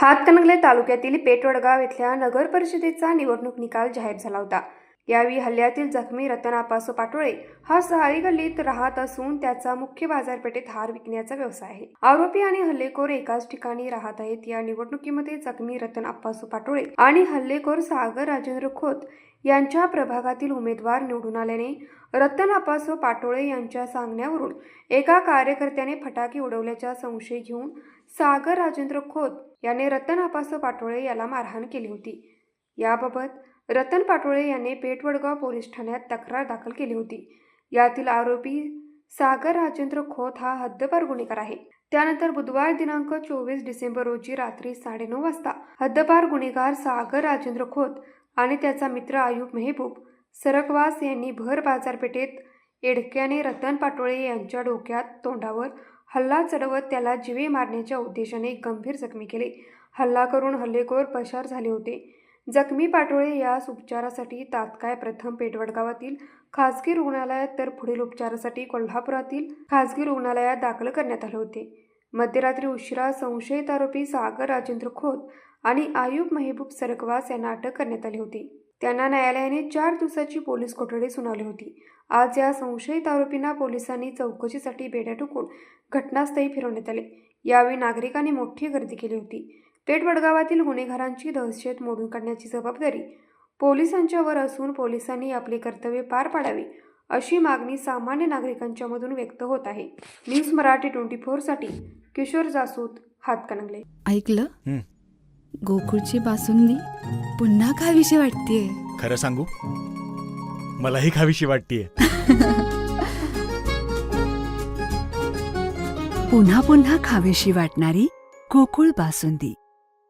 हातकणंगले तालुक्यातील पेठवडगाव येथील नगर परिषदेचा निवडणूक निकाल जाहीर झाला होता। यावेळी हल्ल्यातील जखमी रतन आप्पासो पाटोळे हा सहारी गल्लीत राहत असून त्याचा मुख्य बाजारपेठेत हार विकण्याचा व्यवसाय आहे। आरोपी आणि हल्लेखोर एकाच ठिकाणी राहत आहेत। या निवडणुकीमध्ये जखमी रतन आप्पासो पाटोळे आणि हल्लेखोर सागर राजेंद्र खोत यांच्या प्रभागातील उमेदवार निवडून आल्याने रतन आप्पासो पाटोळे यांच्या सांगण्यावरून एका कार्यकर्त्याने फटाके उडवल्याचा संशय घेऊन सागर राजेंद्र खोत याने रतन आप्पासो पाटोळे याला मारहाण केली होती। याबाबत रतन पाटोळे यांनी पेठवडगाव पोलीस ठाण्यात तक्रार दाखल केली होती। यातील आरोपी सागर राजेंद्र खोत हा हद्दपार गुन्हेगार आहे। त्यानंतर बुधवार दिनांक 24 डिसेंबर रोजी रात्री 9:30 वाजता हद्दपार गुन्हेगार सागर राजेंद्र खोत आणि त्याचा मित्र आयुब मेहबूब सरकवास यांनी भर बाजारपेठेत एडक्याने रतन पाटोळे यांच्या डोक्यात तोंडावर हल्ला चढवत त्याला जीवे मारण्याच्या उद्देशाने गंभीर जखमी केले। हल्ला करून हल्लेखोर पसार झाले होते। जखमी पाटोळे यास उपचारासाठी तात्काळ प्रथम पेठवडगावातील खासगी रुग्णालयात तर पुढील उपचारासाठी कोल्हापुरातील खासगी रुग्णालयात दाखल करण्यात आले होते। मध्यरात्री उशिरा संशयित आरोपी सागर राजेंद्र खोत आणि आयुब मेहबूब सरकवास यांना अटक करण्यात आली होती। त्यांना न्यायालयाने 4 दिवसाची पोलीस कोठडी सुनावली होती। आज या संशयित आरोपींना पोलिसांनी चौकशीसाठी बेड्या ठोकून घटनास्थळी फिरवण्यात आले। यावेळी नागरिकांनी मोठी गर्दी केली होती। पेठवडगावातील गुन्हेगारांची दहशत मोडून काढण्याची जबाबदारी पोलिसांच्यावर असून पोलिसांनी आपले कर्तव्य पार पाडावे अशी मागणी सामान्य नागरिकांच्या मधून व्यक्त होत आहे। न्यूज मराठी 24 साठी किशोर जासूद, हातकणंगले। ऐकलं? गोकुळची बासुंदी पुन्हा खावीशी वाटतेय। खरं सांगू, मलाही खावीशी वाटतेय। पुन्हा पुन्हा खावीशी वाटणारी गोकुळ बासुंदी।